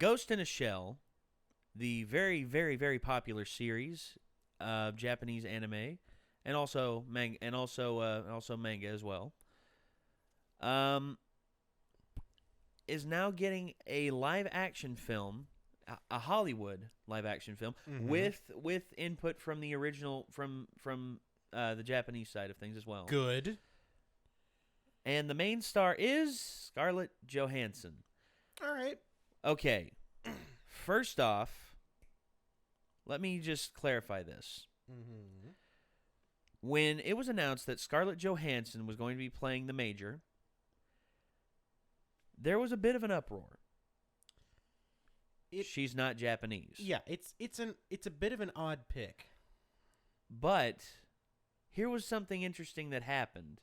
Ghost in a Shell, the very, very, very popular series of Japanese anime, and also also manga as well, is now getting a live action film, a Hollywood live action film with input from the original from the Japanese side of things as well. Good. And the main star is Scarlett Johansson. All right. Okay. First off, let me just clarify this. Mm-hmm. When it was announced that Scarlett Johansson was going to be playing the Major, there was a bit of an uproar. She's not Japanese. Yeah, it's a bit of an odd pick. But here was something interesting that happened.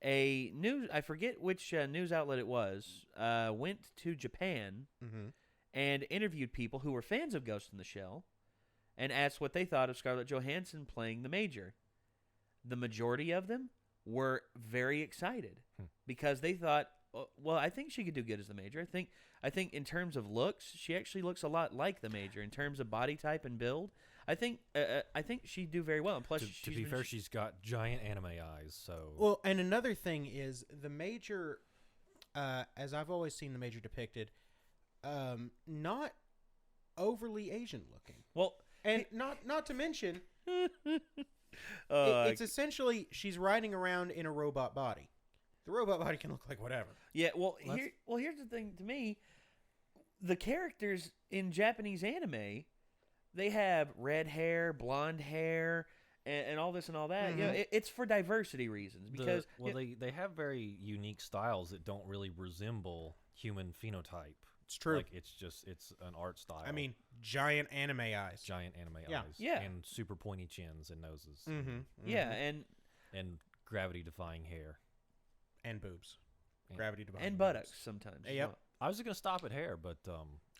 I forget which news outlet it was, went to Japan and interviewed people who were fans of Ghost in the Shell and asked what they thought of Scarlett Johansson playing the Major. The majority of them were very excited because they thought, well, I think she could do good as the Major. I think in terms of looks, she actually looks a lot like the Major in terms of body type and build. I think she'd do very well. And plus, to be fair, she's got giant anime eyes. So well, and another thing is the Major, as I've always seen the Major depicted, not overly Asian looking. Well, and not to mention, it's essentially she's riding around in a robot body. The robot body can look like whatever. Yeah. Here's the thing. To me, the characters in Japanese anime, they have red hair, blonde hair, and all this and all that. You know, it's for diversity reasons because they have very unique styles that don't really resemble human phenotype. It's true. Like it's an art style. I mean, giant anime eyes. Giant anime eyes. Yeah. And super pointy chins and noses. Yeah, and gravity defying hair. And boobs. Gravity defying and buttocks sometimes. Yep. I was going to stop it hair, but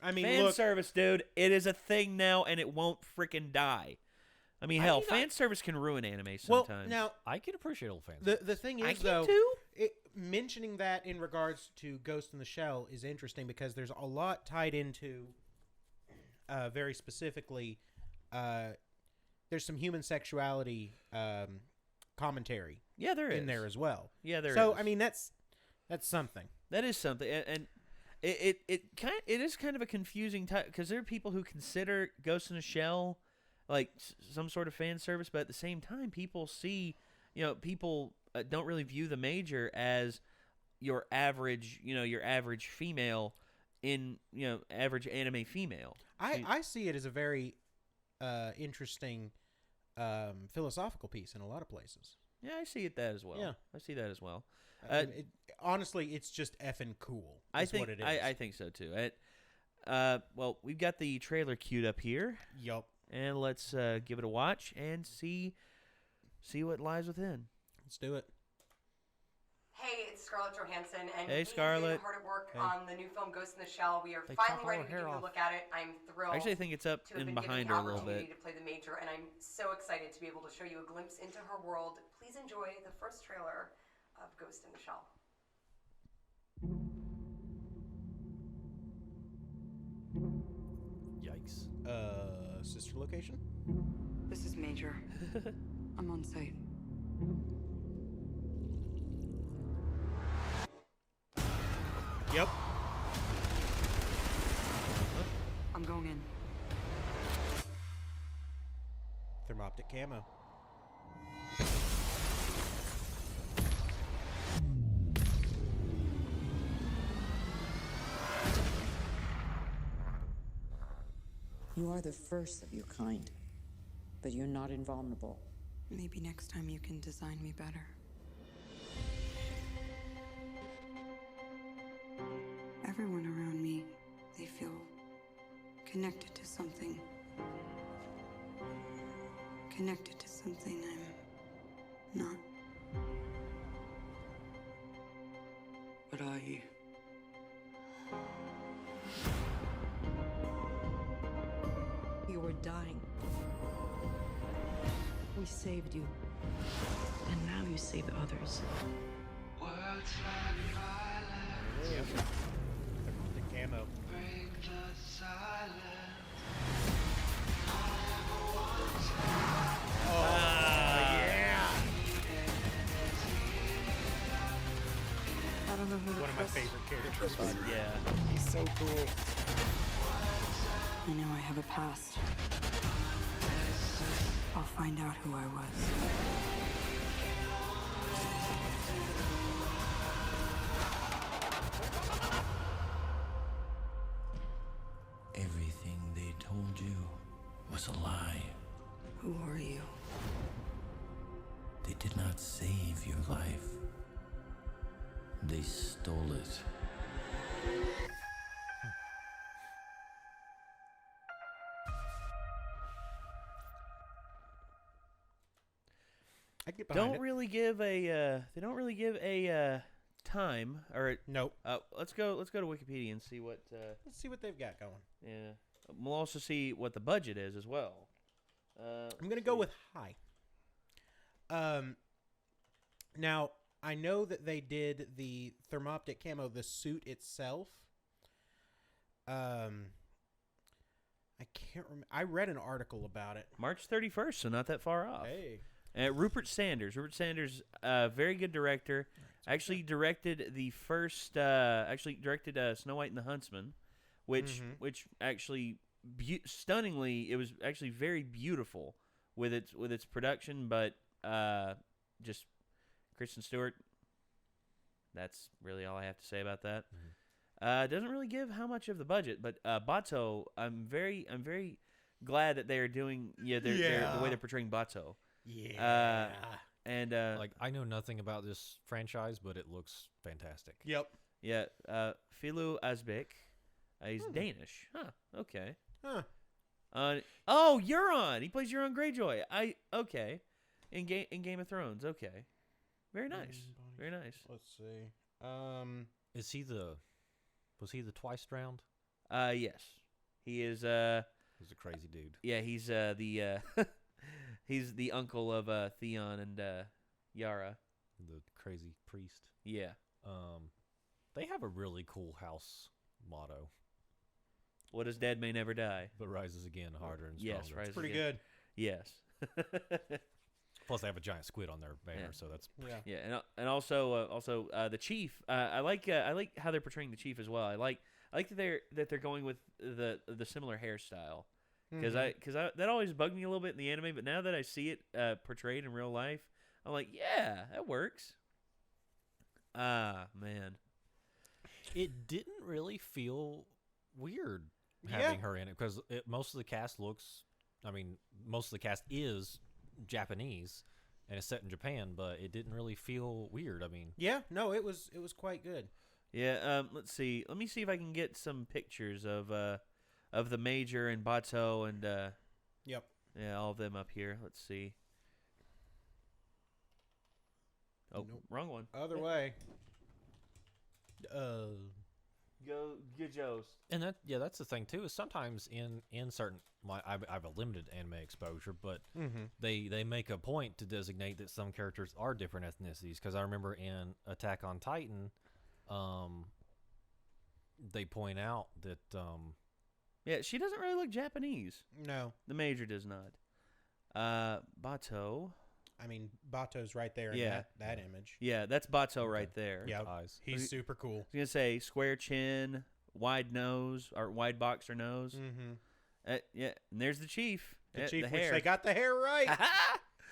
I mean, fan look, service, dude. It is a thing now, and it won't freaking die. I mean, hell, fan service can ruin anime sometimes. Well, now I can appreciate old fans. the thing is, I can though, too. Mentioning that in regards to Ghost in the Shell is interesting because there's a lot tied into, very specifically, there's some human sexuality commentary. Yeah, there is in there as well. Yeah, there is. So I mean, that's something. That is something, and it is kind of a confusing type because there are people who consider Ghost in a Shell like some sort of fan service, but at the same time, people see, people don't really view the Major as your average female average anime female. I see it as a very interesting philosophical piece in a lot of places. Yeah, I see that as well. Yeah. I see that as well. Honestly, it's just effing cool. I think what it is. I think so too. Well, we've got the trailer queued up here. Yup. And let's give it a watch and see what lies within. Let's do it. Hey, it's Scarlett Johansson, and Hey, we Scarlett. did hard at work Hey. on the new film Ghost in the Shell. We are They finally chop all ready her to give hair you a off. look at it. I'm thrilled. Actually, I think it's up to have and been behind given her the a little opportunity bit. to play the Major, and I'm so excited to be able to show you a glimpse into her world. Please enjoy the first trailer of Ghost in the Shell. Yikes. Sister location? This is Major. I'm on site. Yep. I'm going in. Thermoptic camo. You are the first of your kind, but you're not invulnerable. Maybe next time you can design me better. Everyone around me, they feel connected to something. Connected to something I'm not. What are you? You were dying. We saved you. And now you save others. Thermoptic camo. I don't know who to One of my trust. favorite characters. Yeah. He's so cool. I know I have a past. I'll find out who I was. Everything they told you was a lie. Who are you? They did not save your life. They stole it. I get behind Don't it. really give a. They don't really give a time or. Nope. Let's go to Wikipedia and see what. Let's see what they've got going. Yeah. We'll also see what the budget is as well. I'm gonna go with high. Now I know that they did the thermoptic camo, the suit itself. I can't remember. I read an article about it. March 31st, so not that far off. Hey, Rupert Sanders. Rupert Sanders, very good director. Actually directed the first. Actually directed Snow White and the Huntsman, which actually stunningly, it was actually very beautiful with its production, but just Kristen Stewart. That's really all I have to say about that. Doesn't really give how much of the budget, but Bato, I'm very glad that they are doing the way they're portraying Bato. yeah, And Like, I know nothing about this franchise, but it looks fantastic. yep. yeah, Philu Asbæk, he's Danish. Huh. Okay. Huh. Oh, Euron. He plays Euron Greyjoy. Okay. In Game of Thrones. Okay. Very nice. Very nice. Let's see. Was he the twice drowned? Yes. He is He's a crazy dude. yeah, he's the he's the uncle of Theon and Yara. The crazy priest. Yeah. They have a really cool house motto. What is dead may never die. But rises again harder and stronger. Yes, rises Pretty again. good. Yes. Plus, they have a giant squid on their banner, Yeah. so that's Yeah. Yeah, and also the chief. I like how they're portraying the chief as well. I like that they're going with the similar hairstyle because that always bugged me a little bit in the anime, but now that I see it portrayed in real life, I'm like, yeah, that works. Man. It didn't really feel weird Yeah. having her in it because most of the cast most of the cast is Japanese and it's set in Japan, but it didn't really feel weird. I mean, Yeah. No, it was quite good. Yeah. Let's see. Let me see if I can get some pictures of the Major and Bato and Yep. yeah, all of them up here. Let's see. Oh, Nope. wrong one. Other way. Go Joe's. and that's the thing too. Is sometimes in certain I have a limited anime exposure, but they make a point to designate that some characters are different ethnicities. Because I remember in Attack on Titan, they point out that Yeah, she doesn't really look Japanese. No, The Major does not. Bato. I mean Bato's right there in Yeah. that image. Yeah, that's Bato right there. Yeah, eyes. he's super cool. I was gonna say square chin, wide nose, or wide boxer nose. Mm-hmm. Yeah, and there's the chief. The Yeah, chief, the which hair. they got the hair right.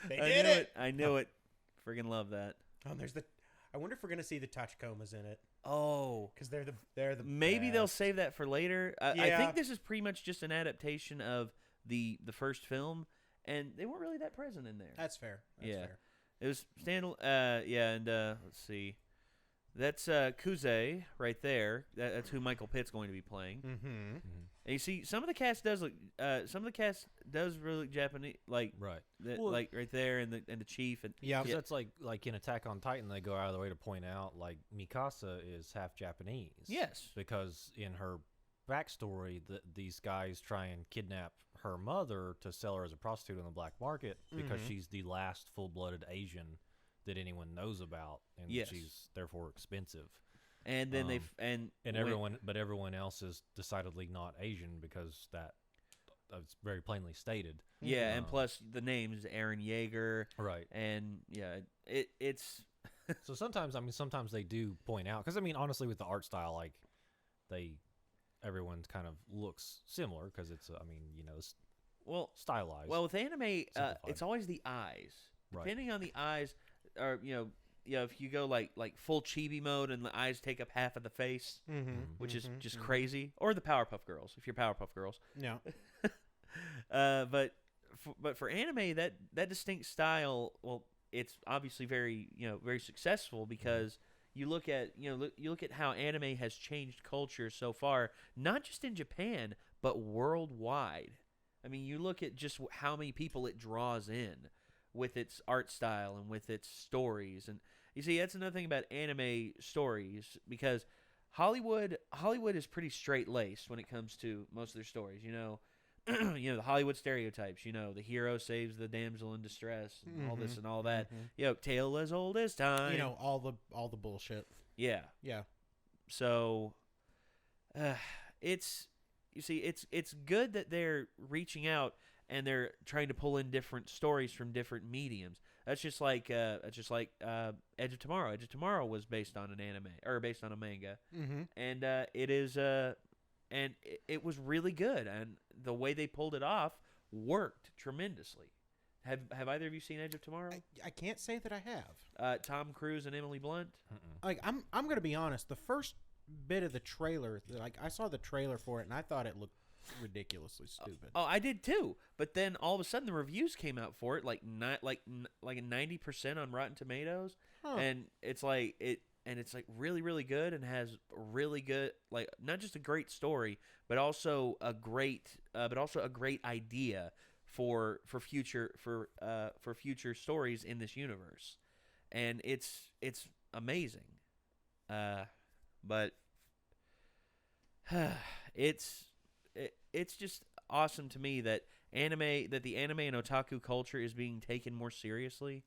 They I did knew it. I knew it. Friggin' love that. Oh, there's the. I wonder if we're gonna see the Tachikomas in it Oh, because they're the maybe they'll best. save that for later. I Yeah. think this is pretty much just an adaptation of the first film, and they weren't really that present in there. That's fair. That's Yeah. fair. It was yeah, and let's see. That's Kuze right there. That's who Michael Pitt's going to be playing. Mm-hmm. And you see, some of the cast does look. Some of the cast does really look Japanese, like Right. that, like right there, and the chief, and Yeah. Because that's like in Attack on Titan, they go out of the way to point out like Mikasa is half Japanese. yes, Because in her backstory, these guys try and kidnap her mother to sell her as a prostitute on the black market because she's the last full-blooded Asian that anyone knows about, and Yes. she's therefore expensive. And then everyone else is decidedly not Asian because that's very plainly stated. Yeah, and plus the names Aaron Yeager, right? And yeah, it's so sometimes they do point out because honestly with the art style like everyone kind of looks similar because it's stylized. Well, with anime, it's always the eyes. Right. Depending on the eyes, or if you go like full chibi mode and the eyes take up half of the face, which is just crazy, or the Powerpuff Girls if you're Powerpuff Girls. No. But for anime, that distinct style, well, it's obviously very very successful because you look at how anime has changed culture so far, not just in Japan but worldwide. I mean, you look at just how many people it draws in with its art style and with its stories, and you see that's another thing about anime stories because Hollywood is pretty straight laced when it comes to most of their stories. The Hollywood stereotypes. The hero saves the damsel in distress, and all this and all that. Tale as old as time. All the bullshit. Yeah. Yeah. So, it's good that they're reaching out and they're trying to pull in different stories from different mediums. That's just like Edge of Tomorrow. Edge of Tomorrow was based on an anime or based on a manga, and it is and it was really good, and the way they pulled it off worked tremendously. Have either of you seen Edge of Tomorrow? I can't say that I have. Tom Cruise and Emily Blunt. Like I'm gonna be honest. The first bit of the trailer, I saw the trailer for it, and I thought it looked ridiculously stupid. Oh, I did too. But then all of a sudden, the reviews came out for it, like 90% on Rotten Tomatoes, and it's like really, really good, and has really good, like not just a great story, but also a great idea for future stories in this universe, and it's amazing. But it's just awesome to me that the anime and otaku culture is being taken more seriously,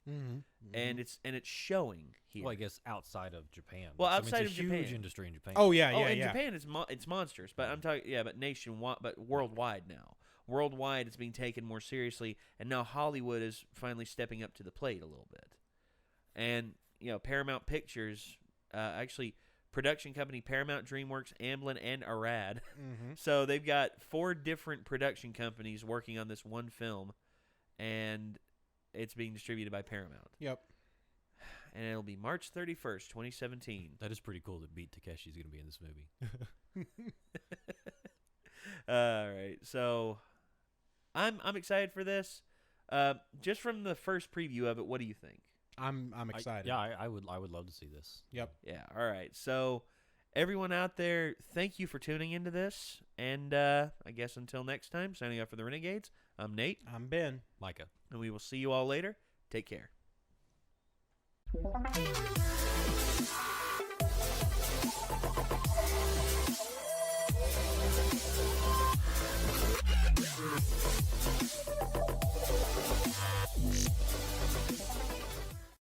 and it's showing here. Well, I guess outside of Japan. Well, outside it's a of Japan, huge industry in Japan. Oh yeah, in Japan it's monstrous, but I'm talking but nationwide, but worldwide now. Worldwide, it's being taken more seriously, and now Hollywood is finally stepping up to the plate a little bit. And Paramount Pictures, actually, production company Paramount, DreamWorks, Amblin, and Arad. So they've got 4 different production companies working on this one film, and it's being distributed by Paramount. Yep. And it'll be March 31st, 2017. That is pretty cool that Beat Takeshi's going to be in this movie. All right, so I'm excited for this. Just from the first preview of it, what do you think? I'm excited. I would love to see this. Yep. Yeah. All right. So, everyone out there, thank you for tuning into this, and I guess until next time, signing off for the Renegades. I'm Nate. I'm Ben. Micah. And we will see you all later. Take care.